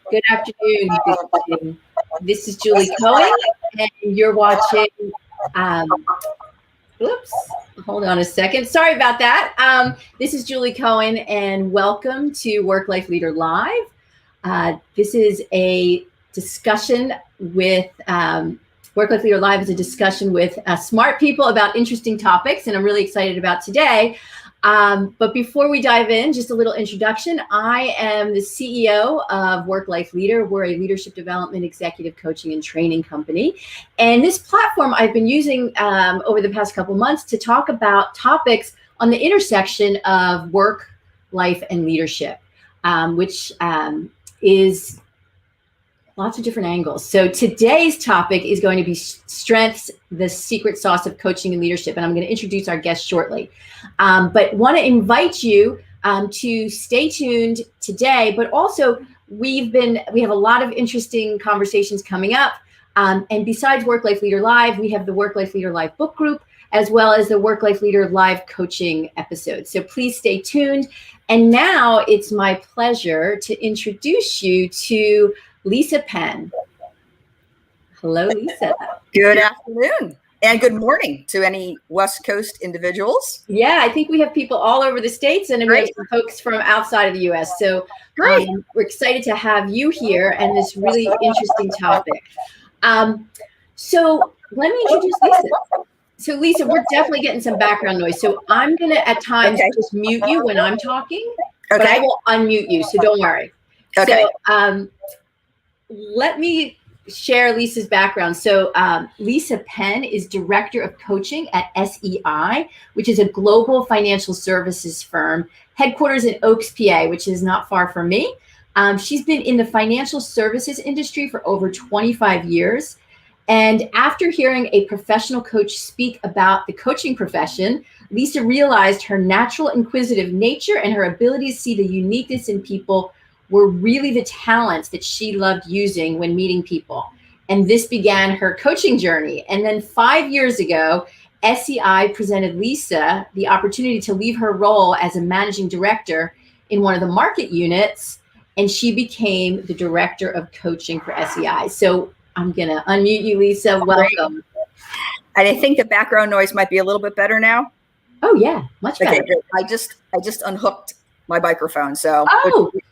Good afternoon. This is Julie Cohen, and you're watching. Oops, hold on a second. Sorry about that. This is Julie Cohen, and welcome to Work Life Leader Live. This is a discussion with Work Life Leader Live is a discussion with smart people about interesting topics, and I'm really excited about today. But before we dive in, just a little introduction. I am the CEO of Work Life Leader. We're a leadership development, executive coaching, and training company. And this platform I've been using over the past couple months to talk about topics on the intersection of work, life, and leadership, which is lots of different angles. So today's topic is going to be strengths, the secret sauce of coaching and leadership. And I'm going to introduce our guest shortly. But want to invite you to stay tuned today, but also we have a lot of interesting conversations coming up. And besides Work Life Leader Live, we have the Work Life Leader Live book group, as well as the Work Life Leader Live coaching episodes. So please stay tuned. And now it's my pleasure to introduce you to Lisa Penn. Hello, Lisa. Good afternoon and good morning to any West Coast individuals. Yeah, I think we have people all over the States and we have some folks from outside of the U.S. So we're excited to have you here and this really interesting topic. So let me introduce Lisa. So Lisa, we're definitely getting some background noise. So I'm going to at times just mute you when I'm talking, but I will unmute you. So don't worry. Okay. So let me share Lisa's background. So Lisa Penn is Director of Coaching at SEI, which is a global financial services firm, headquarters in Oaks, PA, which is not far from me. She's been in the financial services industry for over 25 years. And after hearing a professional coach speak about the coaching profession, Lisa realized her natural inquisitive nature and her ability to see the uniqueness in people were really the talents that she loved using when meeting people. And this began her coaching journey. And then 5 years ago, SEI presented Lisa the opportunity to leave her role as a managing director in one of the market units, and she became the director of coaching for SEI. So I'm gonna unmute you, Lisa. Welcome. And I think the background noise might be a little bit better now. Oh yeah, much better. Okay, I just unhooked my microphone. So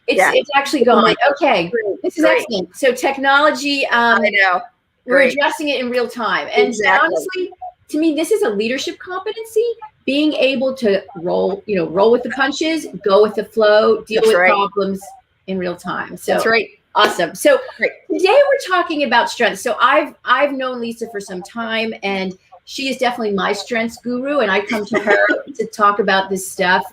it's actually going. Okay, this is excellent. So technology, I know. We're addressing it in real time. And honestly, to me, this is a leadership competency, being able to roll with the punches, go with the flow, deal with problems in real time. So that's right. Awesome. So today we're talking about strengths. So I've known Lisa for some time, and she is definitely my strengths guru, and I come to her to talk about this stuff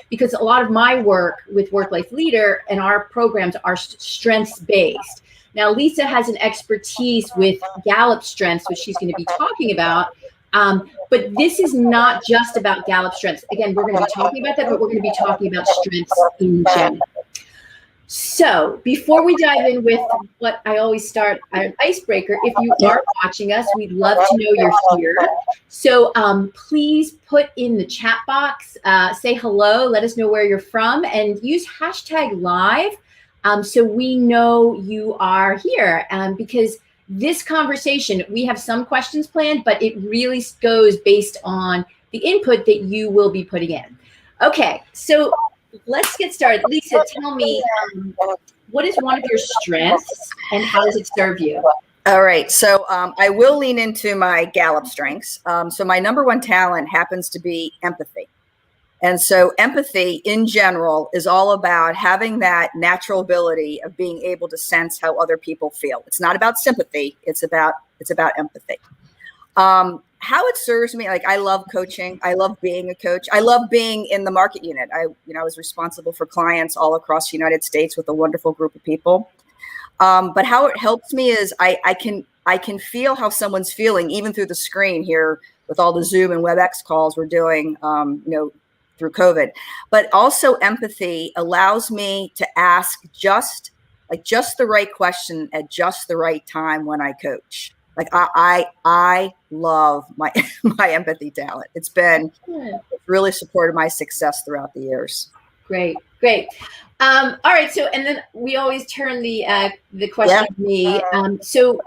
because a lot of my work with Work Life Leader and our programs are strengths based. Now, Lisa has an expertise with Gallup Strengths, which she's going to be talking about. But this is not just about Gallup Strengths. Again, we're going to be talking about that, but we're going to be talking about strengths in general. So before we dive in with what I always start an icebreaker, if you are watching us, we'd love to know you're here. So please put in the chat box, say hello, let us know where you're from, and use #live so we know you are here. Because this conversation, we have some questions planned, but it really goes based on the input that you will be putting in. Okay, so let's get started. Lisa, tell me, what is one of your strengths and how does it serve you? All right. So I will lean into my Gallup strengths. So my number one talent happens to be empathy. And so empathy in general is all about having that natural ability of being able to sense how other people feel. It's not about sympathy. It's about empathy. How it serves me, like I love coaching. I love being a coach. I love being in the market unit. I was responsible for clients all across the United States with a wonderful group of people. But how it helps me is I can feel how someone's feeling even through the screen here with all the Zoom and WebEx calls we're doing, through COVID. But also empathy allows me to ask just the right question at just the right time when I coach. Like I love my empathy talent. It's really supported my success throughout the years. Great. All right. So, and then we always turn the question to me. So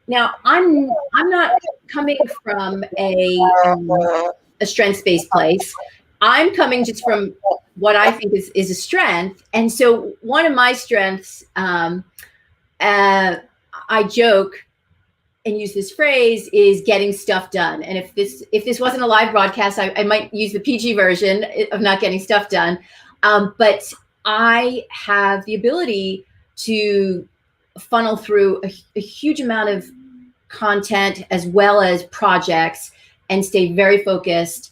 now I'm not coming from a strengths-based place. I'm coming just from what I think is a strength. And so one of my strengths, I joke and use this phrase, is getting stuff done. And if this wasn't a live broadcast, I might use the PG version of not getting stuff done. But I have the ability to funnel through a huge amount of content as well as projects and stay very focused,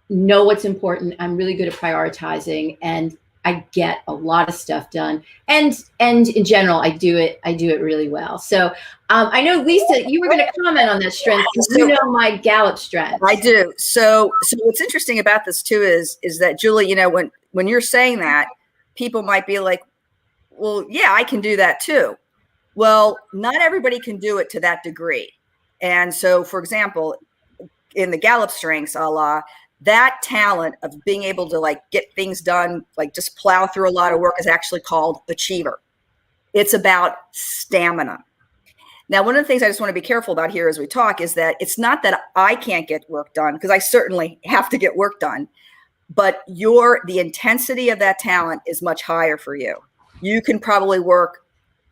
know what's important. I'm really good at prioritizing, and I get a lot of stuff done. And in general, I do it really well. So I know, Lisa, you were going to comment on that strength, because you know my Gallup strengths. I do. So what's interesting about this too is that, Julie, you know, when you're saying that, people might be like, well, yeah, I can do that too. Well, not everybody can do it to that degree. And so, for example, in the Gallup strengths, that talent of being able to like get things done, like just plow through a lot of work, is actually called achiever. It's about stamina. Now, one of the things I just want to be careful about here as we talk is that it's not that I can't get work done, because I certainly have to get work done, but the intensity of that talent is much higher for you. You can probably work,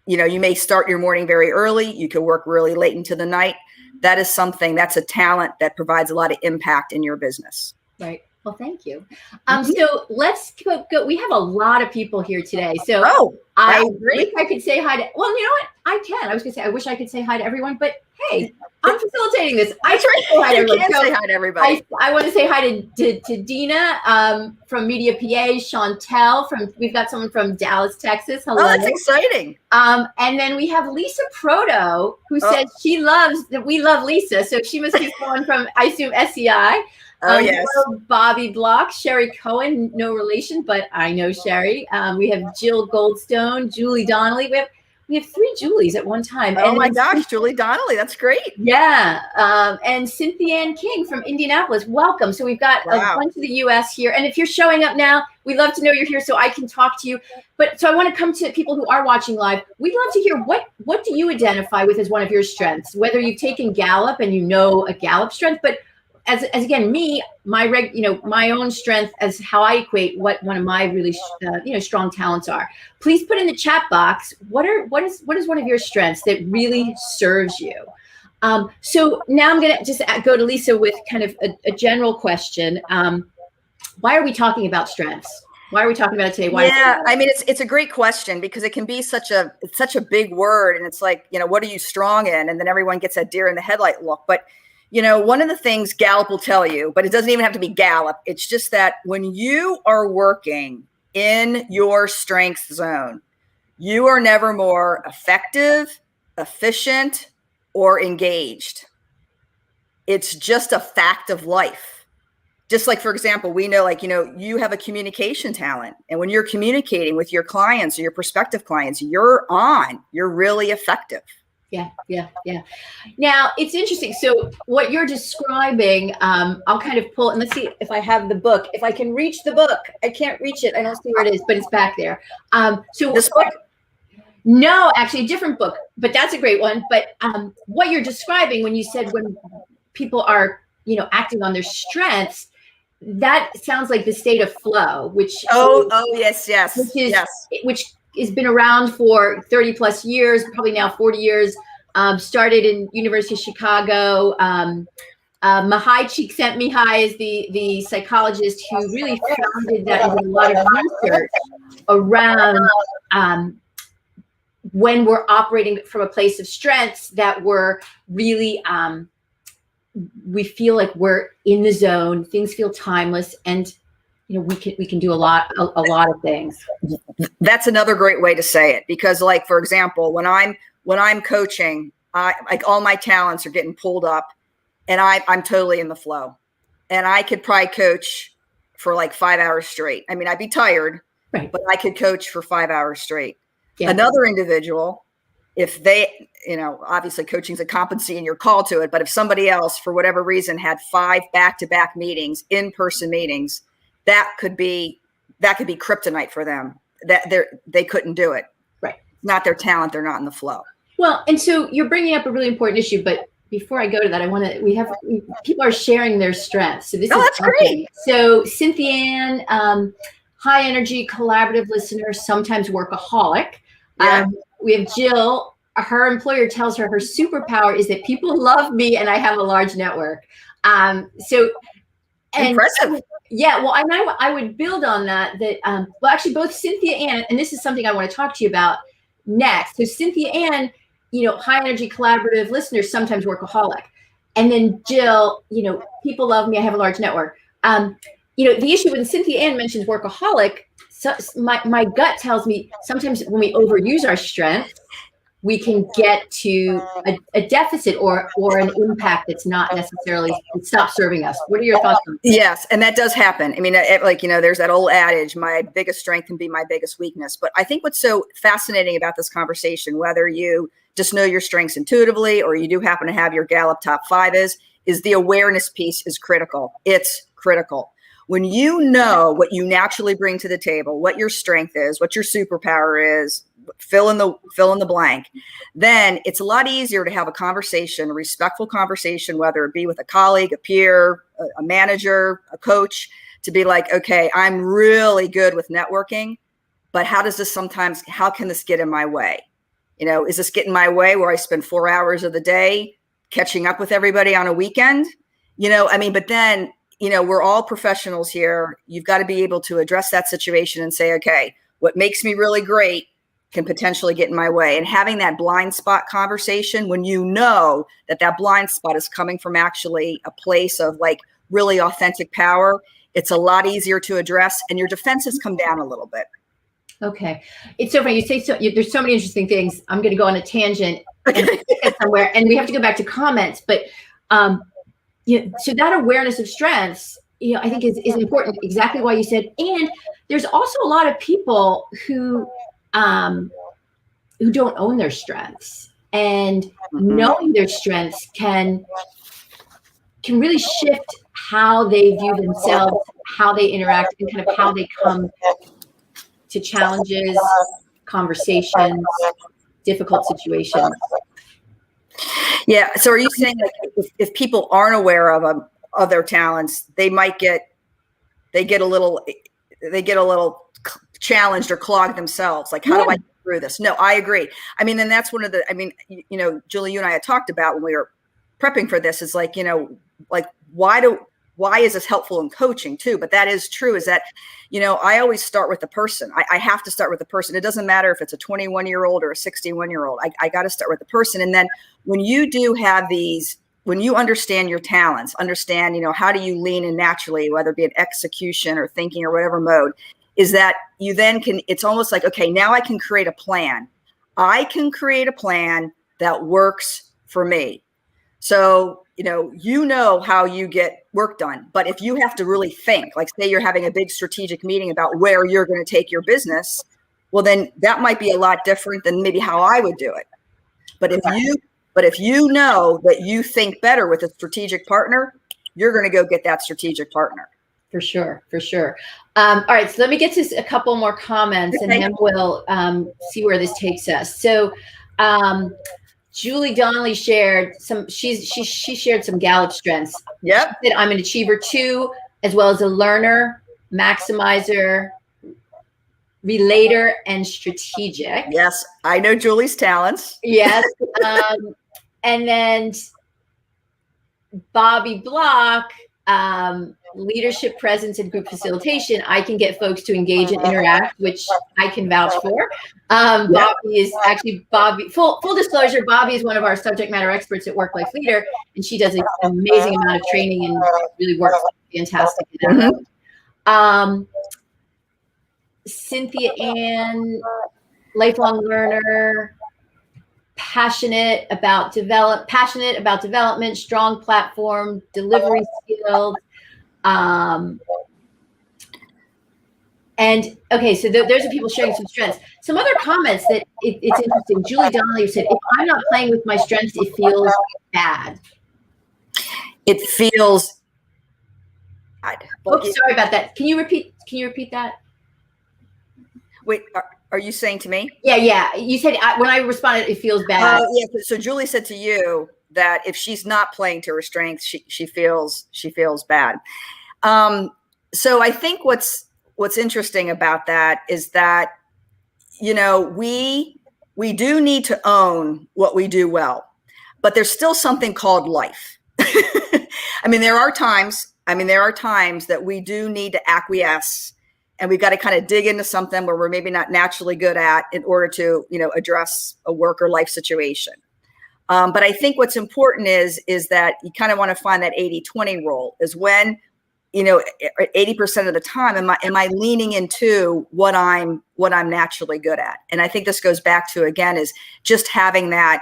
you know, you may start your morning very early. You can work really late into the night. That's a talent that provides a lot of impact in your business. Right. Well, thank you. So let's go. We have a lot of people here today. So I wish I could say hi to, well, you know what? I can. I was going to say, I wish I could say hi to everyone, but hey, I'm facilitating this. I try to say hi to everyone. Say hi to everybody. I want to say hi to Dina from Media PA, Chantel we've got someone from Dallas, Texas. Hello. Oh, that's exciting. And then we have Lisa Proto, who says we love Lisa. So she must be someone from, I assume, SEI. Yes. Bobby Block, Sherry Cohen, no relation, but I know Sherry. We have Jill Goldstone, Julie Donnelly. We have 3 Julies at one time. Oh my gosh, Julie Donnelly, that's great. Yeah, and Cynthia Ann King from Indianapolis. Welcome. So we've got a bunch of the U.S. here, and if you're showing up now, we'd love to know you're here so I can talk to you. But so I want to come to people who are watching live. We'd love to hear what do you identify with as one of your strengths? Whether you've taken Gallup and you know a Gallup strength, but as again, my own strength as how I equate what one of my really strong talents are. Please put in the chat box what is one of your strengths that really serves you. So now I'm going to just go to Lisa with kind of a general question. Why are we talking about strengths? Why are we talking about it today? I mean, it's a great question, because it can be such a big word, and it's like, you know, what are you strong in? And then everyone gets that deer in the headlight look. But you know, one of the things Gallup will tell you, but it doesn't even have to be Gallup. It's just that when you are working in your strength zone, you are never more effective, efficient, or engaged. It's just a fact of life. Just like, for example, we know, like, you know, you have a communication talent. And when you're communicating with your clients or your prospective clients, you're really effective. Yeah. Now it's interesting. So what you're describing, I'll kind of pull, and let's see if I have the book. If I can reach the book, I can't reach it. I don't see where it is, but it's back there. So this book? No, actually a different book, but that's a great one. But what you're describing when you said when people are, you know, acting on their strengths, that sounds like the state of flow, which which has been around for 30 plus years, probably now 40 years, started in University of Chicago. Mihai Csikszentmihalyi is the psychologist who really founded that, and did a lot of research around when we're operating from a place of strengths that we're really, we feel like we're in the zone, things feel timeless, and you know, we can do a lot of things. That's another great way to say it, because, like, for example, when I'm coaching, like, all my talents are getting pulled up, and I'm totally in the flow, and I could probably coach for like 5 hours straight. I mean, I'd be tired, right, but I could coach for 5 hours straight. Yeah. Another individual, if they, you know, obviously coaching is a competency and you're called to it, but if somebody else, for whatever reason, had 5 back-to-back meetings, in-person meetings, that could be that could be kryptonite for them. That they couldn't do it. Right. Not their talent. They're not in the flow. Well, and so you're bringing up a really important issue, but before I go to that, people are sharing their strengths. So that's great. So Cynthia Ann, high energy, collaborative listener, sometimes workaholic. Yeah. We have Jill. Her employer tells her superpower is that people love me and I have a large network. Impressive. Yeah, well, I would build on that. Well, actually, both Cynthia Ann, and this is something I want to talk to you about next. So Cynthia Ann, high energy, collaborative listener, sometimes workaholic. And then Jill, people love me. I have a large network. The issue when Cynthia Ann mentions workaholic, so my gut tells me sometimes when we overuse our strengths, we can get to a deficit or an impact that's not necessarily stop serving us. What are your thoughts on that? Yes, and that does happen. I mean, there's that old adage, my biggest strength can be my biggest weakness. But I think what's so fascinating about this conversation, whether you just know your strengths intuitively or you do happen to have your Gallup top 5 is the awareness piece is critical. It's critical. When you know what you naturally bring to the table, what your strength is, what your superpower is, fill in the blank, then it's a lot easier to have a conversation, a respectful conversation, whether it be with a colleague, a peer, a manager, a coach, to be like, okay, I'm really good with networking, but how can this get in my way? Is this getting in my way where I spend 4 hours of the day catching up with everybody on a weekend? But then, we're all professionals here. You've got to be able to address that situation and say, okay, what makes me really great can potentially get in my way. And having that blind spot conversation, when you know that blind spot is coming from actually a place of like really authentic power, it's a lot easier to address and your defenses come down a little bit. Okay. It's so funny. You say there's so many interesting things. I'm going to go on a tangent somewhere and we have to go back to comments, but so that awareness of strengths, I think is important. Exactly why you said, and there's also a lot of people who don't own their strengths, and knowing their strengths can really shift how they view themselves, how they interact, and kind of how they come to challenges, conversations, difficult situations. Yeah. So are you saying like if people aren't aware of their talents, they get a little challenged or clogged themselves? Like, how do I get through this? No, I agree. And that's one of Julie, you and I had talked about when we were prepping for this is like, why is this helpful in coaching too? But that is true, is that, I always start with the person. I have to start with the person. It doesn't matter if it's a 21-year-old or a 61-year-old. I got to start with the person. And then when you do have when you understand your talents, understand, how do you lean in naturally, whether it be an execution or thinking or whatever mode, is that you then it's almost like, okay, now I can create a plan. I can create a plan that works for me. So, how you get work done. But if you have to really think, like say you're having a big strategic meeting about where you're going to take your business, well, then that might be a lot different than maybe how I would do it. But if you know that you think better with a strategic partner, you're going to go get that strategic partner. For sure. All right. So let me get to a couple more comments and then we'll see where this takes us. So, Julie Donnelly shared she shared some Gallup strengths. Yep. She said, I'm an achiever too, as well as a learner, maximizer, relator, and strategic. Yes. I know Julie's talents. Yes. And then Bobby Block, leadership, presence, and group facilitation. I can get folks to engage and interact, which I can vouch for. Bobby is actually full disclosure, Bobby is one of our subject matter experts at Work Life Leader, and she does an amazing amount of training and really works fantastic. Cynthia Ann, lifelong learner, passionate about development, strong platform, delivery skills. And okay, so those are people sharing some strengths. Some other comments that it's interesting. Julie Donnelly said, if I'm not playing with my strengths, it feels bad. It feels bad. Oops, sorry about that. Can you repeat that? Wait, are you saying to me? Yeah. You said when I responded, it feels bad. Yeah. So Julie said to you that if she's not playing to her strengths, she feels bad. So I think what's interesting about that is that, we do need to own what we do well, but there's still something called life. There are times that we do need to acquiesce, and we've got to kind of dig into something where we're maybe not naturally good at in order to, address a work or life situation. But I think what's important is that you kind of want to find that 80-20 rule is when, 80% of the time, am I leaning into what I'm naturally good at? And I think this goes back to, again, is just having that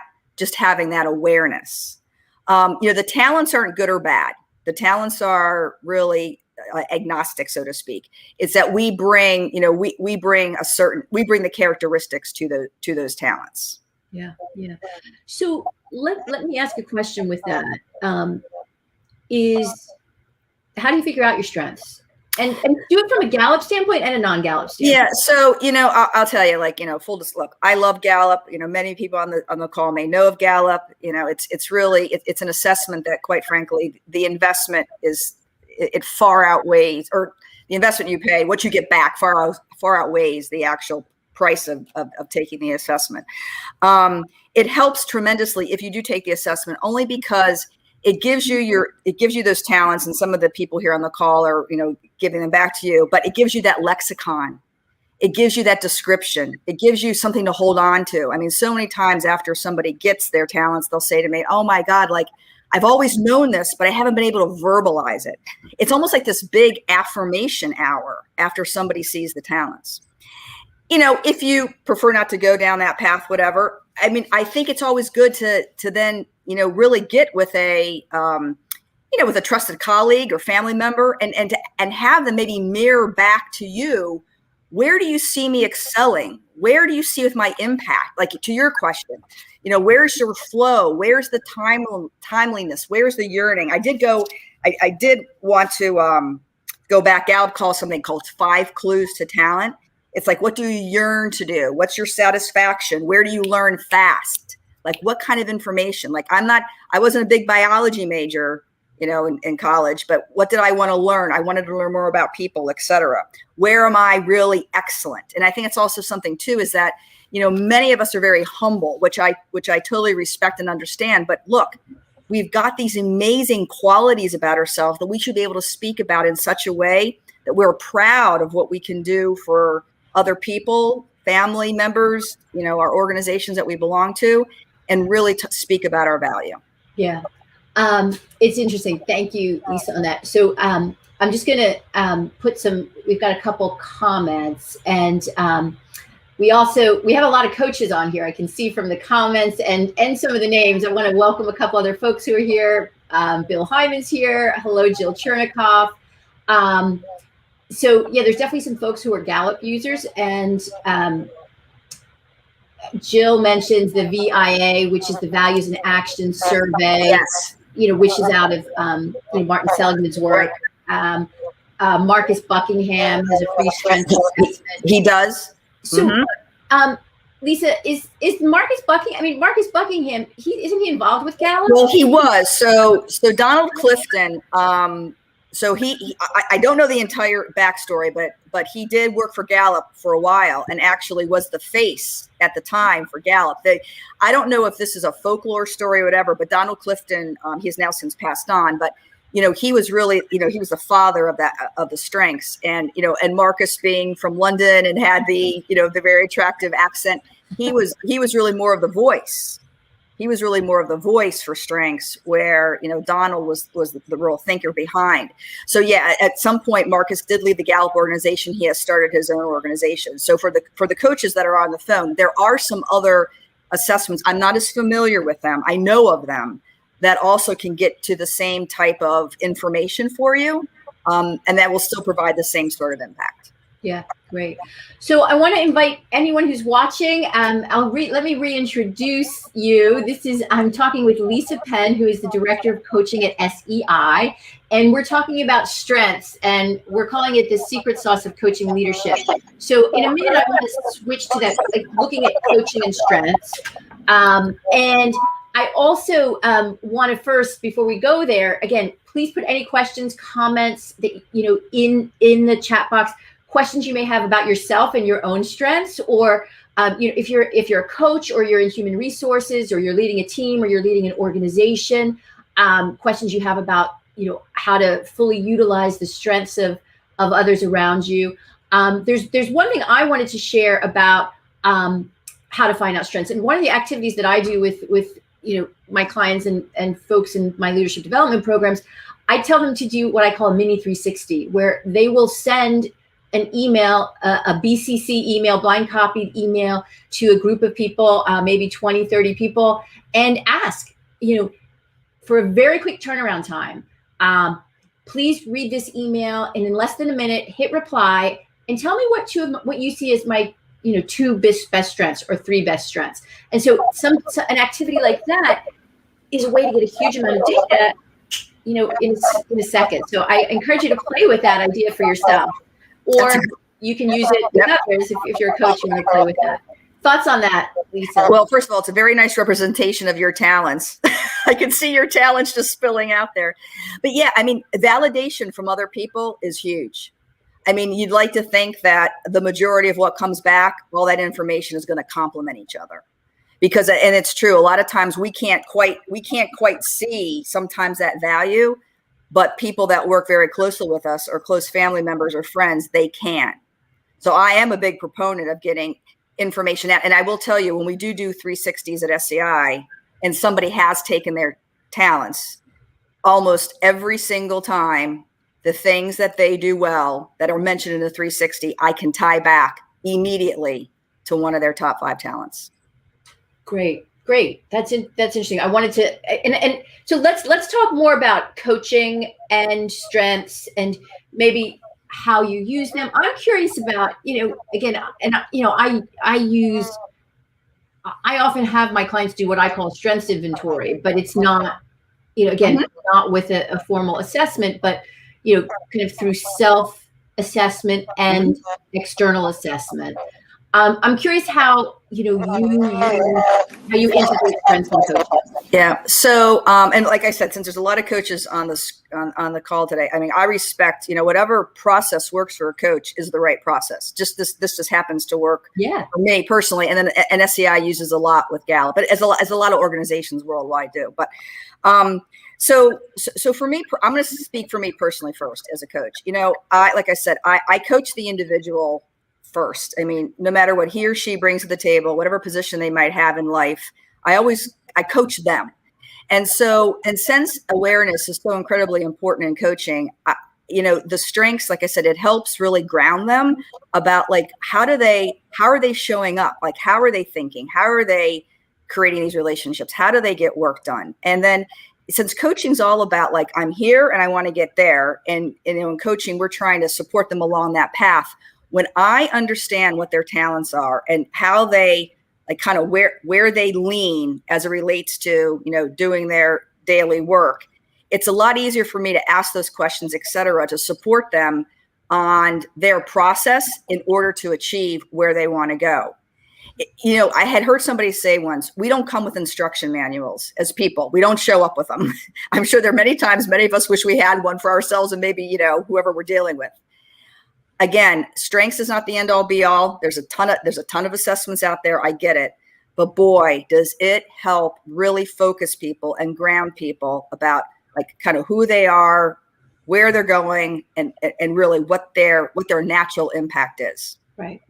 awareness. The talents aren't good or bad. The talents are really agnostic, so to speak. It's that we bring the characteristics to those talents. Yeah. So let me ask a question with that. Is how do you figure out your strengths? And do it from a Gallup standpoint and a non-Gallup standpoint. Yeah. So, I'll tell you, full disclosure, look, I love Gallup. Many people on the call may know of Gallup. It's really an assessment that, quite frankly, the investment it far outweighs, or the investment you pay, what you get back far outweighs the actual price of taking the assessment. It helps tremendously if you do take the assessment, only because it gives you those talents, and some of the people here on the call are, giving them back to you, but it gives you that lexicon. It gives you that description. It gives you something to hold on to. So many times after somebody gets their talents, they'll say to me, oh my God, I've always known this, but I haven't been able to verbalize it. It's almost like this big affirmation hour after somebody sees the talents. If you prefer not to go down that path, whatever, I think it's always good to then, really get with a trusted colleague or family member and have them maybe mirror back to you. Where do you see me excelling? Where do you see with my impact? Like, to your question, where's your flow? Where's the timeliness? Where's the yearning? I did want to go back. Gallup calls something called 5 clues to talent. It's like, what do you yearn to do? What's your satisfaction? Where do you learn fast? Like, what kind of information? Like, I wasn't a big biology major, in college, but what did I want to learn? I wanted to learn more about people, et cetera. Where am I really excellent? And I think it's also something too, is that, many of us are very humble, which I totally respect and understand. But look, we've got these amazing qualities about ourselves that we should be able to speak about in such a way that we're proud of what we can do for other people, family members, our organizations that we belong to, and really speak about our value. Yeah. It's interesting. Thank you, Lisa, on that. So I'm just going to we've got a couple comments, and we have a lot of coaches on here. I can see from the comments and some of the names. I want to welcome a couple other folks who are here. Bill Hyman's here. Hello, Jill Chernikoff. So yeah, there's definitely some folks who are Gallup users, and Jill mentions the VIA, which is the Values and Actions Survey. Yes. Which is out of Martin Seligman's work. Marcus Buckingham has a free strength assessment. He does. So, Lisa, is Marcus Buckingham? Marcus Buckingham, isn't he involved with Gallup? Well, he was. So Donald Clifton. I don't know the entire backstory, but he did work for Gallup for a while, and actually was the face at the time for Gallup. I don't know if this is a folklore story or whatever, but Donald Clifton, he has now since passed on, but he was really, he was the father of the strengths, and Marcus, being from London and had the very attractive accent, he was really more of the voice. He was really more of the voice for strengths, where, Donald was the real thinker behind. So yeah, at some point, Marcus did leave the Gallup organization. He has started his own organization. So for the coaches that are on the phone, there are some other assessments. I'm not as familiar with them. I know of them that also can get to the same type of information for you. And that will still provide the same sort of impact. Yeah, great. So I want to invite anyone who's watching. Let me reintroduce you. I'm talking with Lisa Penn, who is the director of coaching at SEI, and we're talking about strengths, and we're calling it the secret sauce of coaching leadership. So in a minute, I want to switch to that, like looking at coaching and strengths, and I also want to first, before we go there, again, please put any questions, comments that in the chat box. Questions you may have about yourself and your own strengths, or if you're a coach, or you're in human resources, or you're leading a team, or you're leading an organization, questions you have about how to fully utilize the strengths of others around you. There's one thing I wanted to share about how to find out strengths, and one of the activities that I do with my clients and folks in my leadership development programs, I tell them to do what I call a mini 360, where they will send an email, a BCC email, blind copied email, to a group of people, maybe 20, 30 people, and ask, for a very quick turnaround time, please read this email, and in less than a minute, hit reply and tell me what you see as my two best strengths or three best strengths. And so an activity like that is a way to get a huge amount of data, in a second. So I encourage you to play with that idea for yourself. Or you can use it with others if you're a coach and you want to play with that. Thoughts on that, Lisa? Well, first of all, it's a very nice representation of your talents. I can see your talents just spilling out there. But yeah, I mean, validation from other people is huge. I mean, you'd like to think that the majority of what comes back, all that information is going to complement each other. Because, and it's true, a lot of times we can't quite see sometimes that value. But people that work very closely with us, or close family members or friends, they can. So I am a big proponent of getting information out. And I will tell you, when we do 360s at SEI, and somebody has taken their talents, almost every single time, the things that they do well that are mentioned in the 360, I can tie back immediately to one of their top 5 talents. Great. That's interesting. I wanted to, and so let's talk more about coaching and strengths, and maybe how you use them. I'm curious about, again, and I often have my clients do what I call strengths inventory, but it's not, again, not with a formal assessment, but kind of through self-assessment and external assessment. I'm curious how you integrate strengths and coaching. Yeah. So, and like I said, since there's a lot of coaches on this on the call today, I mean, I respect whatever process works for a coach is the right process. Just this just happens to work for me personally, and then SEI uses a lot with Gallup, but as a lot of organizations worldwide do. But so for me, I'm going to speak for me personally first as a coach. I coach the individual first. I mean, no matter what he or she brings to the table, whatever position they might have in life, I coach them. And so, and since awareness is so incredibly important in coaching, the strengths, like I said, it helps really ground them about how are they showing up? Like, how are they thinking? How are they creating these relationships? How do they get work done? And then, since coaching's all about I'm here and I want to get there, and in coaching, we're trying to support them along that path. When I understand what their talents are and how they kind of where they lean as it relates to, doing their daily work, it's a lot easier for me to ask those questions, et cetera, to support them on their process in order to achieve where they want to go. I had heard somebody say once, we don't come with instruction manuals as people. We don't show up with them. I'm sure there are many times many of us wish we had one for ourselves and maybe, whoever we're dealing with. Again, strengths is not the end all be all. There's a ton of assessments out there. I get it. But boy, does it help really focus people and ground people about kind of who they are, where they're going, and really what their natural impact is. Right.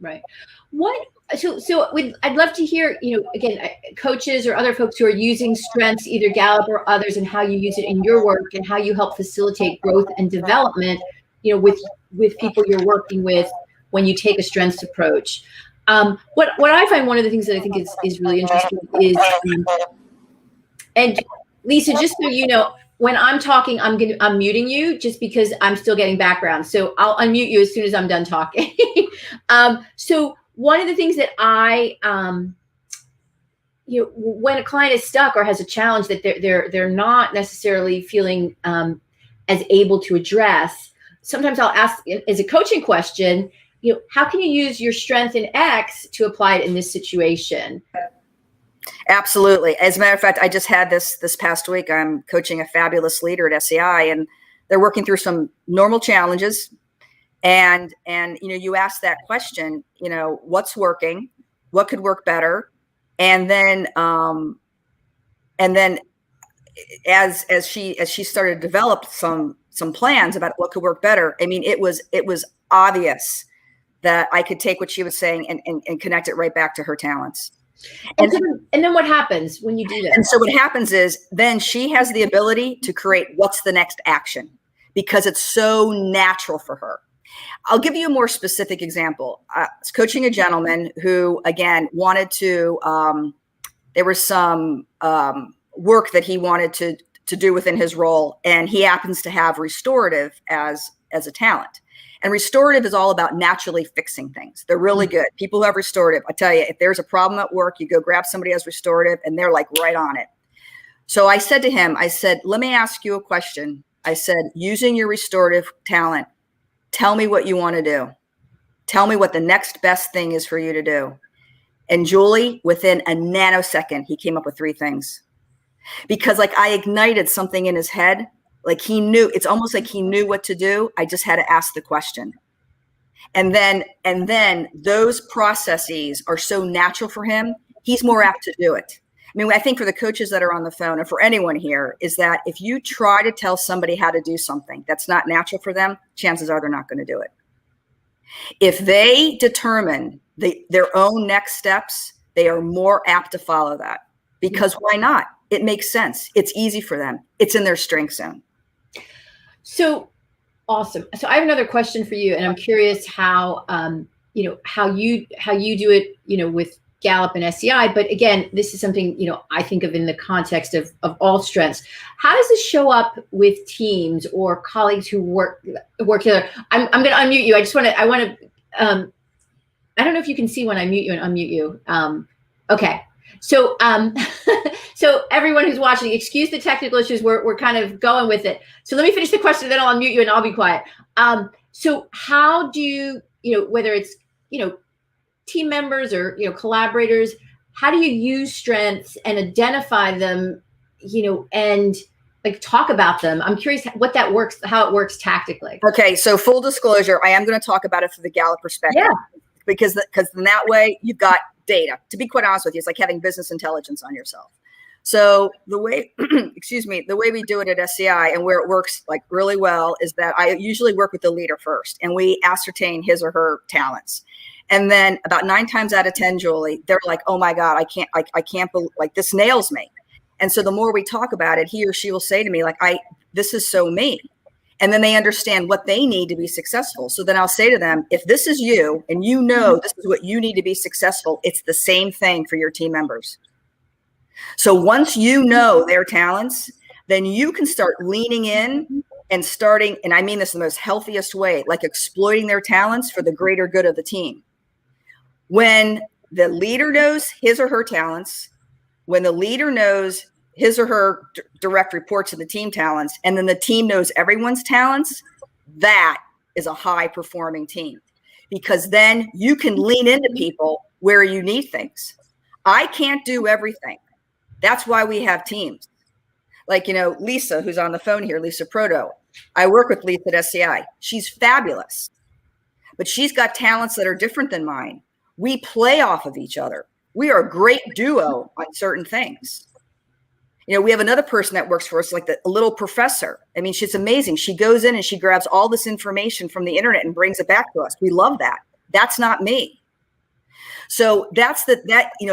So I'd love to hear, again, coaches or other folks who are using strengths, either Gallup or others, and how you use it in your work and how you help facilitate growth and development, with people you're working with when you take a strengths approach. What I find one of the things that I think is really interesting is, and Lisa, just so you know, when I'm talking, I'm muting you just because I'm still getting background. So I'll unmute you as soon as I'm done talking. So one of the things that when a client is stuck or has a challenge that they're not necessarily feeling as able to address, sometimes I'll ask as a coaching question, how can you use your strength in X to apply it in this situation? Absolutely. As a matter of fact, I just had this past week. I'm coaching a fabulous leader at SEI, and they're working through some normal challenges. And you ask that question, what's working, what could work better, and then as she started to develop some plans about what could work better. I mean, it was obvious that I could take what she was saying and connect it right back to her talents. And then what happens when you do that? And so what happens is then she has the ability to create what's the next action because it's so natural for her. I'll give you a more specific example. I was coaching a gentleman who, again, wanted to, there was some work that he wanted to do within his role, and he happens to have restorative as a talent. And restorative is all about naturally fixing things. They're really good. People who have restorative, I tell you, if there's a problem at work, you go grab somebody who has restorative and they're like right on it. So I said to him, let me ask you a question. I said, using your restorative talent, tell me what you want to do. Tell me what the next best thing is for you to do. And Julie, within a nanosecond, he came up with 3 things. Because I ignited something in his head. He knew, it's almost like he knew what to do. I just had to ask the question. And then those processes are so natural for him. He's more apt to do it. I mean, I think for the coaches that are on the phone and for anyone here is that if you try to tell somebody how to do something that's not natural for them, chances are they're not going to do it. If they determine their own next steps, they are more apt to follow that because why not? It makes sense. It's easy for them. It's in their strength zone. So awesome. So I have another question for you, and I'm curious how how you do it, with Gallup and SEI. But again, this is something I think of in the context of all strengths. How does this show up with teams or colleagues who work together? I'm going to unmute you. I don't know if you can see when I mute you and unmute you. Okay. So, so everyone who's watching, excuse the technical issues. We're kind of going with it. So let me finish the question, then I'll unmute you and I'll be quiet. So how do you, whether it's, team members or, collaborators, how do you use strengths and identify them, and talk about them? I'm curious how it works tactically. Okay. So full disclosure, I am going to talk about it from the Gallup perspective. Yeah. Because in that way you've got data. To be quite honest with you, it's like having business intelligence on yourself. So the way, the way we do it at SEI and where it works really well is that I usually work with the leader first and we ascertain his or her talents. And then about 9 times out of 10, Julie, they're like, oh my God, I can't believe, this nails me. And so the more we talk about it, he or she will say to me, this is so me. And then they understand what they need to be successful. So then I'll say to them, if this is you and this is what you need to be successful, it's the same thing for your team members. So once you know their talents, then you can start leaning in and starting, and I mean this in the most healthiest way, exploiting their talents for the greater good of the team. When the leader knows his or her talents, when the leader knows his or her direct reports of the team talents, and then the team knows everyone's talents, that is a high performing team because then you can lean into people where you need things. I can't do everything. That's why we have teams. Lisa, who's on the phone here, Lisa Proto. I work with Lisa at SEI. She's fabulous, but she's got talents that are different than mine. We play off of each other. We are a great duo on certain things. We have another person that works for us, a little professor. I mean, she's amazing. She goes in and she grabs all this information from the internet and brings it back to us. We love that. That's not me. So that's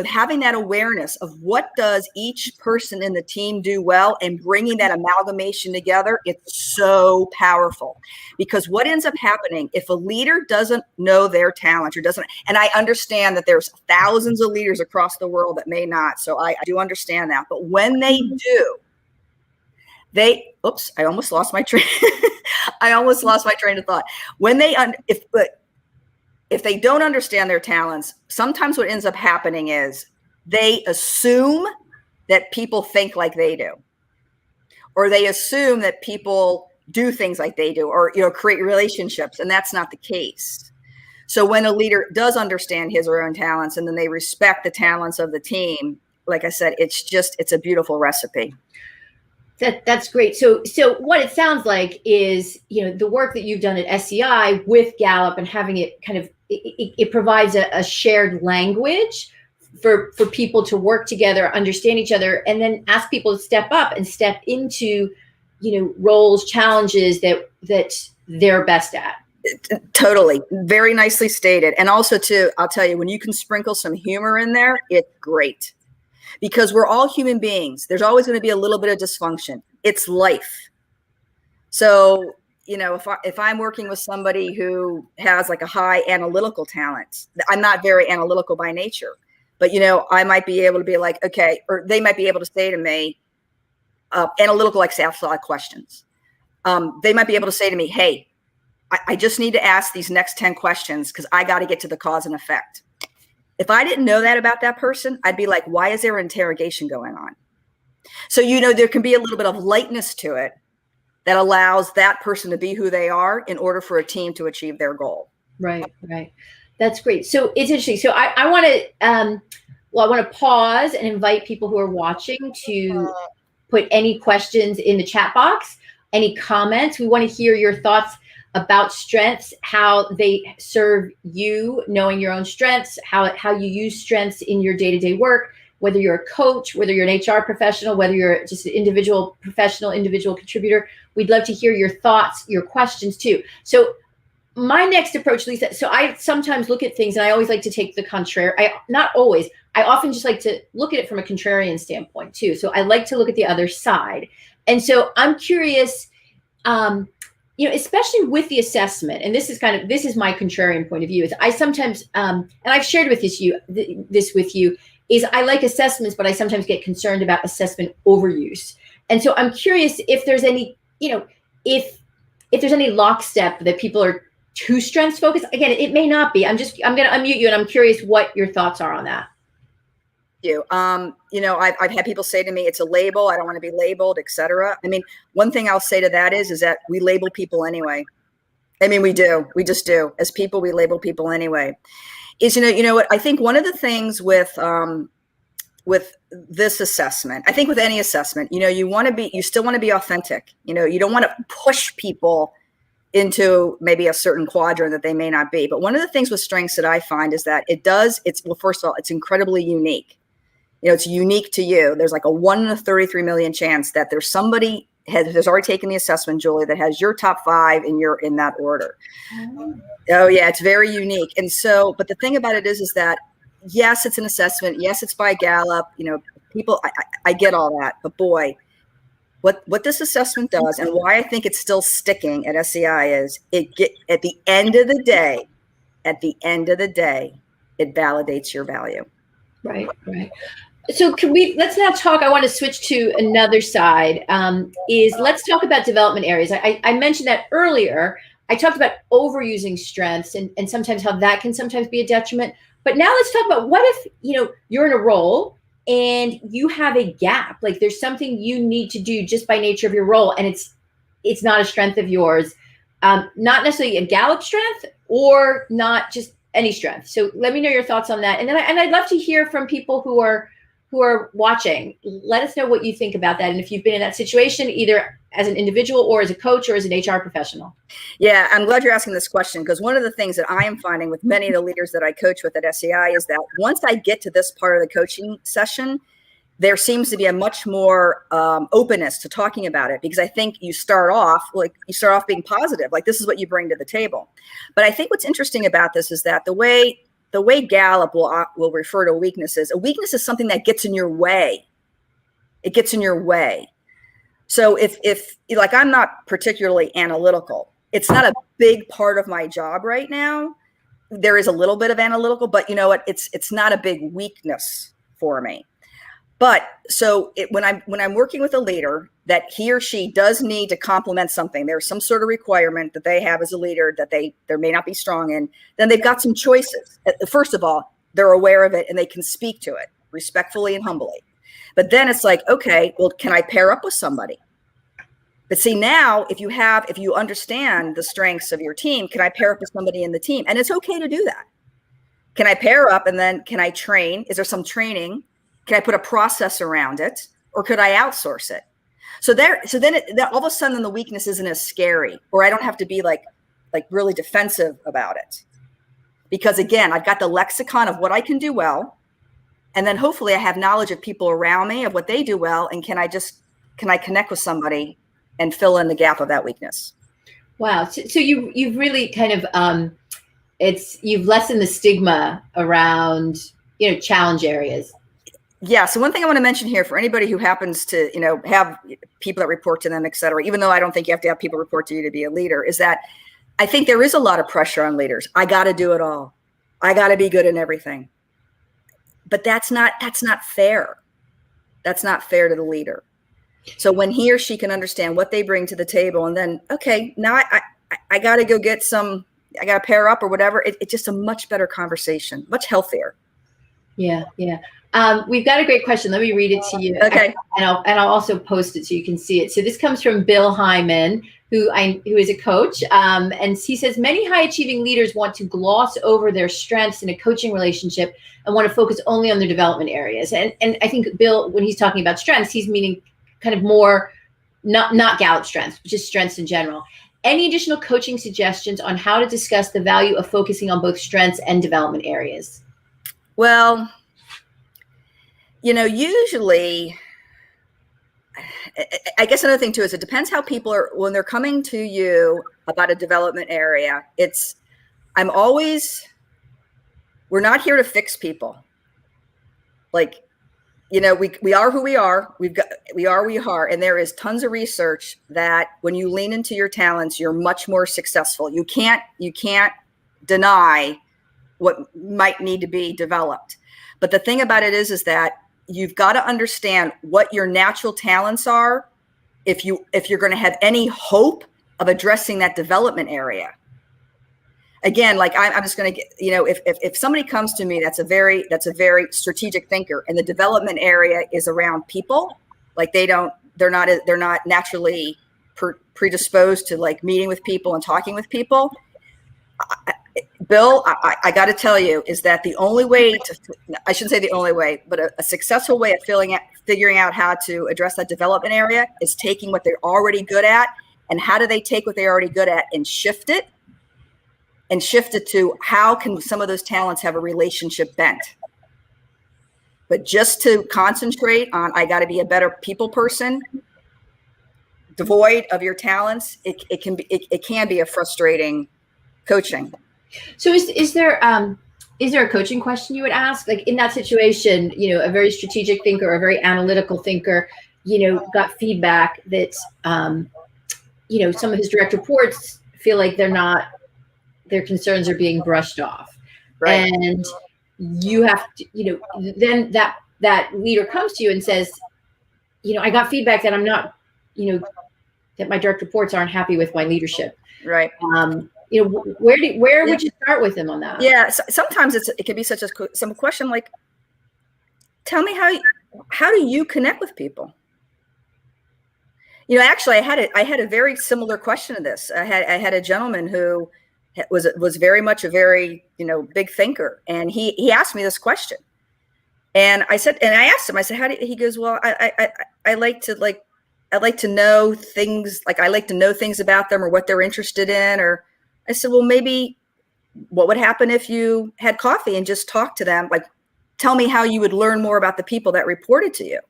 having that awareness of what does each person in the team do well and bringing that amalgamation together, it's so powerful. Because what ends up happening if a leader doesn't know their talent and I understand that there's thousands of leaders across the world that may not, so I do understand that. But when they do, I almost lost my train. I almost lost my train of thought. When they, if they don't understand their talents, sometimes what ends up happening is they assume that people think like they do, or they assume that people do things like they do, or, create relationships. And that's not the case. So when a leader does understand his or her own talents, and then they respect the talents of the team, like I said, it's a beautiful recipe. That's great. So what it sounds like is, the work that you've done at SEI with Gallup and having it kind of, it provides a shared language for people to work together, understand each other, and then ask people to step up and step into, roles, challenges that they're best at. Totally. Very nicely stated. And also too, I'll tell you, when you can sprinkle some humor in there, it's great, because we're all human beings. There's always going to be a little bit of dysfunction. It's life. So, if I'm working with somebody who has like a high analytical talent, I'm not very analytical by nature, but, I might be able to be like, okay, or they might be able to say to me, analytical, like ask a lot of questions. They might be able to say to me, hey, I just need to ask these next 10 questions because I got to get to the cause and effect. If I didn't know that about that person, I'd be like, why is there an interrogation going on? So, there can be a little bit of lightness to it that allows that person to be who they are in order for a team to achieve their goal. Right. That's great. So it's interesting. So I want to, I want to pause and invite people who are watching to put any questions in the chat box, any comments. We want to hear your thoughts about strengths, how they serve you, knowing your own strengths, how you use strengths in your day-to-day work, whether you're a coach, whether you're an HR professional, whether you're just an individual professional, individual contributor. We'd love to hear your thoughts, your questions too. So my next approach, Lisa, so I sometimes look at things and I always like to take the contrary. Not always. I often just like to look at it from a contrarian standpoint too. So I like to look at the other side. And so I'm curious, especially with the assessment, and this is my contrarian point of view, is I sometimes, and I've shared this with you, is I like assessments, but I sometimes get concerned about assessment overuse. And so I'm curious if there's any, if there's any lockstep that people are too strengths focused. Again, it may not be. I'm going to unmute you, and I'm curious what your thoughts are on that. I've had people say to me, it's a label. I don't want to be labeled, etc. I mean, one thing I'll say to that is that we label people anyway. I mean, we do. We just do. As people, we label people anyway. Is, what I think one of the things with this assessment, I think with any assessment, you still want to be authentic. You don't want to push people into maybe a certain quadrant that they may not be. But one of the things with strengths that I find is that first of all, it's incredibly unique. It's unique to you. There's like a 1 in 33 million chance that there's somebody has already taken the assessment, Julie, that has your top 5 and you're in that order. Oh yeah, it's very unique. And so, but the thing about it is that yes, it's an assessment. Yes, it's by Gallup. People, I get all that, but boy, what this assessment does, and why I think it's still sticking at SEI, is at the end of the day, it validates your value. Right. So let's now talk, I want to switch to another side, let's talk about development areas. I mentioned that earlier. I talked about overusing strengths and sometimes how that can sometimes be a detriment. But now let's talk about what if, you're in a role and you have a gap, like there's something you need to do just by nature of your role, and it's not a strength of yours, not necessarily a Gallup strength or not just any strength. So let me know your thoughts on that. And then I'd love to hear from people who are watching. Let us know what you think about that. And if you've been in that situation, either as an individual or as a coach or as an HR professional. Yeah, I'm glad you're asking this question, because one of the things that I am finding with many of the leaders that I coach with at SEI is that once I get to this part of the coaching session, there seems to be a much more openness to talking about it, because I think you start off being positive, like this is what you bring to the table. But I think what's interesting about this is that the way Gallup will refer to a weakness is something that gets in your way. It gets in your way. So if like, I'm not particularly analytical, it's not a big part of my job right now. There is a little bit of analytical, but you know what? It's not a big weakness for me. But so when I'm working with a leader that he or she does need to complement something, there's some sort of requirement that they have as a leader that there may not be strong in, then they've got some choices. First of all, they're aware of it and they can speak to it respectfully and humbly. But then it's like, okay, well, can I pair up with somebody? But see, now if you understand the strengths of your team, can I pair up with somebody in the team? And it's okay to do that. Can I pair up and then can I train? Is there some training? Can I put a process around it, or could I outsource it? So then all of a sudden the weakness isn't as scary, or I don't have to be like really defensive about it. Because again, I've got the lexicon of what I can do well. And then hopefully I have knowledge of people around me of what they do well. And can I connect with somebody and fill in the gap of that weakness? Wow. So you've really kind of, you've lessened the stigma around, challenge areas. Yeah. So one thing I want to mention here for anybody who happens to, have people that report to them, et cetera, even though I don't think you have to have people report to you to be a leader, is that I think there is a lot of pressure on leaders. I got to do it all. I got to be good in everything. But that's not fair. That's not fair to the leader. So when he or she can understand what they bring to the table, and then, okay, now I got to go get some, I got to pair up or whatever. It's just a much better conversation, much healthier. Yeah. Yeah. We've got a great question. Let me read it to you. Okay. And I'll also post it so you can see it. So this comes from Bill Hyman, who is a coach. And he says, many high achieving leaders want to gloss over their strengths in a coaching relationship and want to focus only on their development areas. And I think Bill, when he's talking about strengths, he's meaning kind of more, not Gallup strengths, but just strengths in general. Any additional coaching suggestions on how to discuss the value of focusing on both strengths and development areas? Well, usually, I guess another thing too is it depends how people are, when they're coming to you about a development area, we're not here to fix people. Like, we are who we are. We are. And there is tons of research that when you lean into your talents, you're much more successful. You can't deny what might need to be developed. But the thing about it is that you've got to understand what your natural talents are if you're going to have any hope of addressing that development area. Again, like I'm just going to get, if somebody comes to me that's a very strategic thinker, and the development area is around people, like they're not naturally predisposed to like meeting with people and talking with people. Bill, I got to tell you, is that the only way I shouldn't say the only way, but a successful way of figuring out how to address that development area is taking what they're already good at. And how do they take what they're already good at and shift it to how can some of those talents have a relationship bent? But just to concentrate on, I got to be a better people person, devoid of your talents, it can be a frustrating coaching. So is there a coaching question you would ask? Like in that situation, a very strategic thinker or a very analytical thinker, got feedback that, some of his direct reports feel like their concerns are being brushed off. Right. And you have to, then that leader comes to you and says, I got feedback that I'm not, that my direct reports aren't happy with my leadership. Right. Where would you start with them on that? Yeah. Sometimes it can be such a simple question. Like, tell me how do you connect with people? Actually I had a very similar question to this. I had a gentleman who was very much a very, big thinker. And he asked me this question. And I asked him, I said, he goes, well, I like to know things, like I like to know things about them or what they're interested in. Or I said, well, maybe what would happen if you had coffee and just talked to them? Like, tell me how you would learn more about the people that reported to you.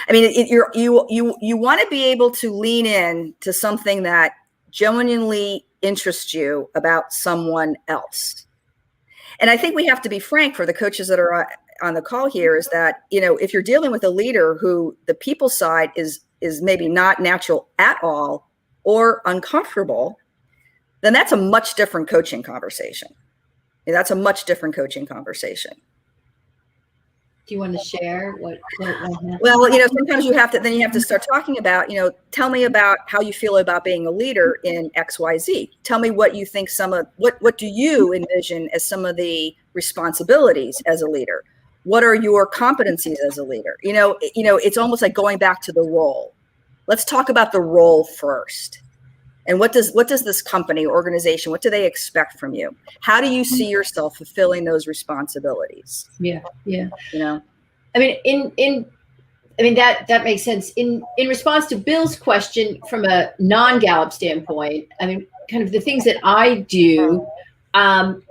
I mean, you want to be able to lean in to something that genuinely interests you about someone else. And I think we have to be frank for the coaches that are on the call here is that, if you're dealing with a leader who the people side is maybe not natural at all or uncomfortable, then that's a much different coaching conversation. That's a much different coaching conversation. Do you want to share what happened? Well, sometimes you have to start talking about, tell me about how you feel about being a leader in XYZ. Tell me what you think what do you envision as some of the responsibilities as a leader? What are your competencies as a leader? It's almost like going back to the role. Let's talk about the role first. And what does this company, organization, what do they expect from you? How do you see yourself fulfilling those responsibilities? Yeah. I mean, that makes sense. In response to Bill's question from a non-Gallup standpoint, I mean, kind of the things that I do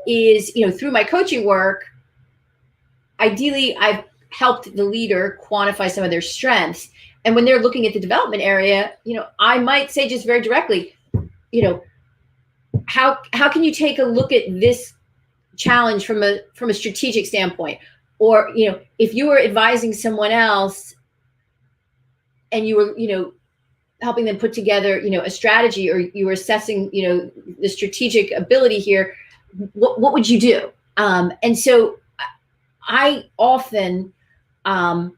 is, through my coaching work, ideally, I've helped the leader quantify some of their strengths. And when they're looking at the development area, I might say just very directly, how can you take a look at this challenge from a strategic standpoint? Or, if you were advising someone else and you were, helping them put together, a strategy, or you were assessing, the strategic ability here, what would you do? And so I often, that's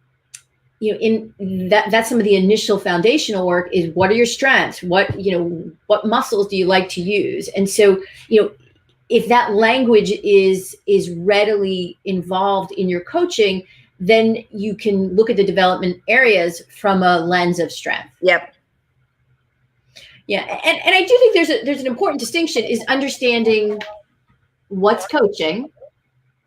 some of the initial foundational work is, what are your strengths? What muscles do you like to use? And so, if that language is readily involved in your coaching, then you can look at the development areas from a lens of strength. Yep. Yeah. And I do think there's an important distinction, is understanding what's coaching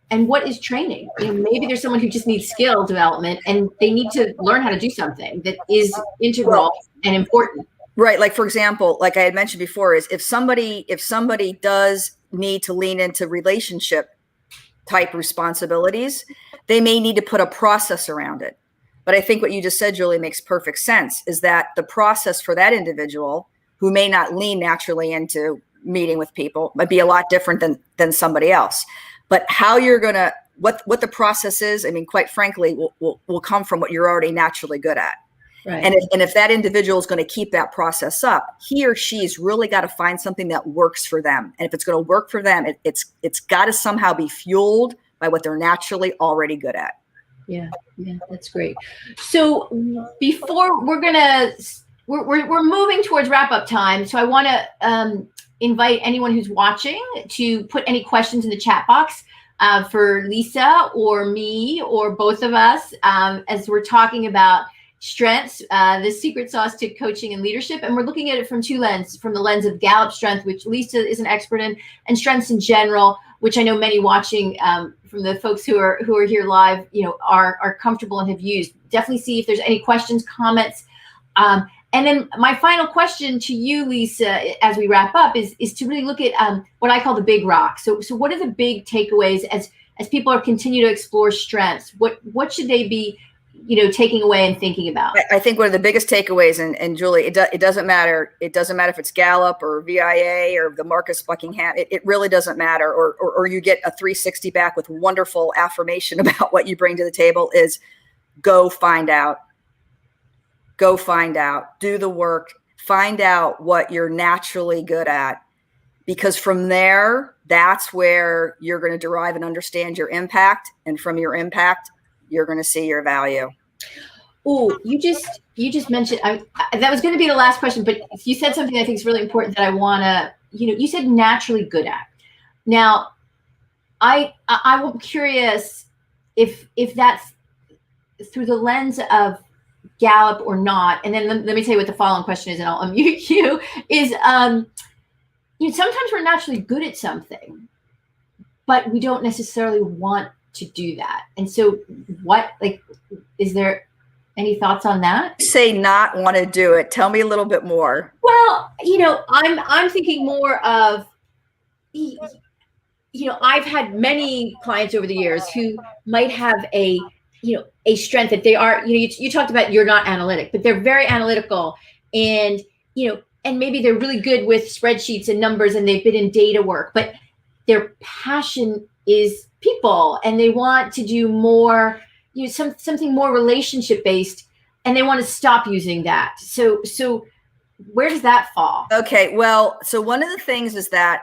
and what is training. Maybe there's someone who just needs skill development and they need to learn how to do something that is integral and important. Right. Like, for example, like I had mentioned before, is if somebody does need to lean into relationship type responsibilities, they may need to put a process around it. But I think what you just said, Julie, makes perfect sense, is that the process for that individual who may not lean naturally into meeting with people might be a lot different than somebody else. But how you're going to, what the process is, I mean, quite frankly, will come from what you're already naturally good at. Right. And if that individual is going to keep that process up, he or she's really got to find something that works for them. And if it's going to work for them, it's got to somehow be fueled by what they're naturally already good at. Yeah, that's great. So before we're moving towards wrap up time, so I want to invite anyone who's watching to put any questions in the chat box for Lisa or me or both of us as we're talking about strengths, the secret sauce to coaching and leadership. And we're looking at it from two lenses, from the lens of Gallup Strength, which Lisa is an expert in, and strengths in general, which I know many watching from the folks who are here live, are comfortable and have used. Definitely see if there's any questions, comments. And then my final question to you, Lisa, as we wrap up is to really look at what I call the big rock. So what are the big takeaways as people are continue to explore strengths? What should they be taking away and thinking about? I think one of the biggest takeaways, and Julie, it doesn't matter. It doesn't matter if it's Gallup or VIA or the Marcus Buckingham. It really doesn't matter. Or you get a 360 back with wonderful affirmation about what you bring to the table, is go find out. Go find out. Do the work. Find out what you're naturally good at. Because from there, that's where you're going to derive and understand your impact. And from your impact, you're going to see your value. Oh, you just mentioned, that was going to be the last question, but you said something I think is really important that I want to, you said naturally good at. Now, I'm curious if that's through the lens of Gallup or not. And then let me tell you what the following question is, and I'll unmute you, is sometimes we're naturally good at something, but we don't necessarily want to do that. And so is there any thoughts on that? Say not want to do it. Tell me a little bit more. Well, I'm thinking more of, I've had many clients over the years who might have a strength that they are, you talked about, you're not analytic, but they're very analytical, and, and maybe they're really good with spreadsheets and numbers, and they've been in data work, but their passion is people, and they want to do more, something more relationship based, and they want to stop using that. So where does that fall? Okay. Well, so one of the things is that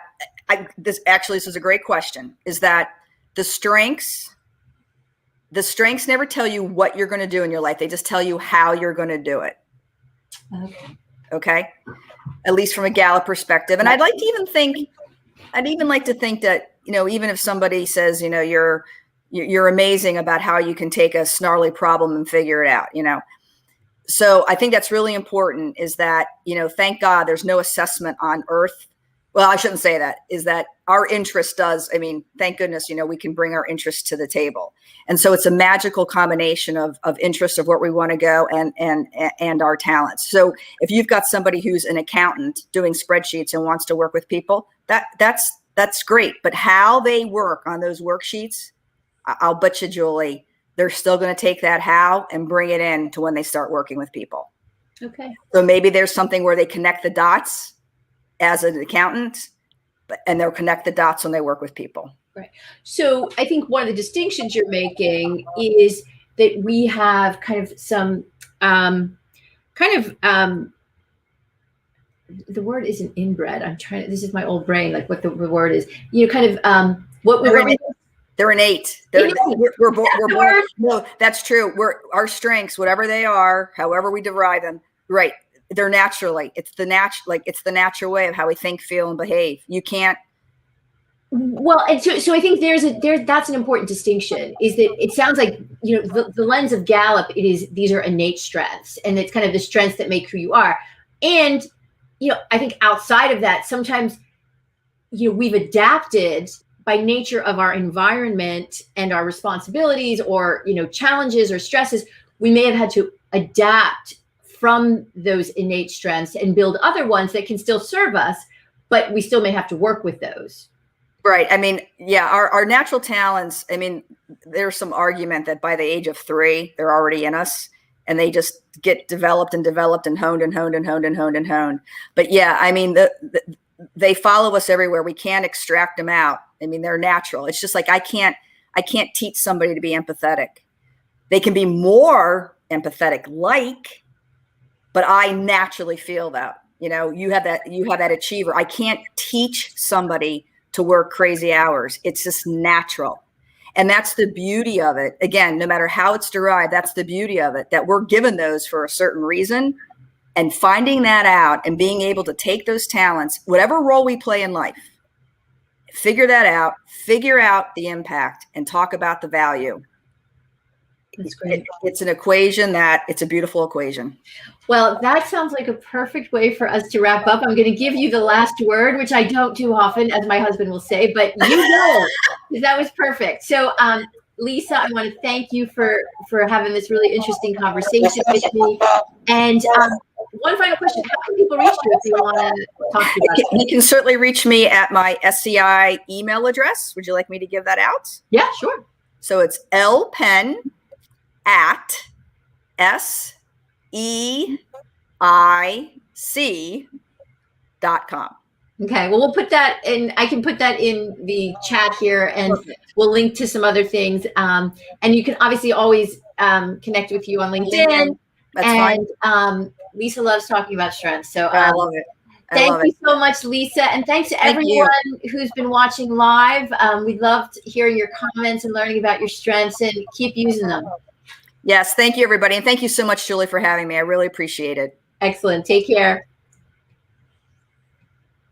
this is a great question, is that the strengths the strengths never tell you what you're going to do in your life. They just tell you how you're going to do it. Okay. At least from a Gallup perspective. And I'd like to even think that, even if somebody says, you're amazing about how you can take a snarly problem and figure it out, So I think that's really important, is that, thank God there's no assessment on earth. Well, I shouldn't say that, is that our interest does. Thank goodness, we can bring our interest to the table. And so it's a magical combination of interest, of where we want to go, and our talents. So if you've got somebody who's an accountant doing spreadsheets and wants to work with people, that's great. But how they work on those worksheets, I'll bet you, Julie, they're still going to take that how and bring it in to when they start working with people. Okay. So maybe there's something where they connect the dots as an accountant, and they'll connect the dots when they work with people. Right. So I think one of the distinctions you're making is that we have kind of some the word isn't inbred. This is my old brain, like what the word is, they're innate. We're born. No, that's true. Our strengths, whatever they are, however we derive them, right? They're naturally. It's the natural way of how we think, feel, and behave. You can't. Well, and so I think that's an important distinction, is that it sounds like, the lens of Gallup, these are innate strengths, and it's kind of the strengths that make who you are. And, I think outside of that, sometimes, we've adapted by nature of our environment and our responsibilities, or, challenges or stresses. We may have had to adapt from those innate strengths and build other ones that can still serve us, but we still may have to work with those. Right. Our natural talents, there's some argument that by the age of 3, they're already in us, and they just get developed and honed and honed and honed and honed and honed. But they follow us everywhere. We can't extract them out. They're natural. It's just like, I can't teach somebody to be empathetic. They can be more empathetic, but I naturally feel that, you have that achiever. I can't teach somebody to work crazy hours. It's just natural. And that's the beauty of it. Again, no matter how it's derived, that's the beauty of it, that we're given those for a certain reason, and finding that out and being able to take those talents, whatever role we play in life, figure that out, figure out the impact, and talk about the value. That's great. It's an equation it's a beautiful equation. Well, that sounds like a perfect way for us to wrap up. I'm going to give you the last word, which I don't do often, as my husband will say, but because that was perfect. So, Lisa, I want to thank you for having this really interesting conversation with me. And one final question: how can people reach you if they want to talk to you about it? You can certainly reach me at my SEI email address. Would you like me to give that out? Yeah, sure. So it's lpenn@SEIC.com. Okay, well, we'll put that in. I can put that in the chat here, and we'll link to some other things. And you can obviously always connect with you on LinkedIn. That's fine. Lisa loves talking about strengths. So I love it. Thank you so much, Lisa. And thanks to everyone who's been watching live. We loved hearing your comments and learning about your strengths, and keep using them. Yes. Thank you, everybody. And thank you so much, Julie, for having me. I really appreciate it. Excellent. Take care.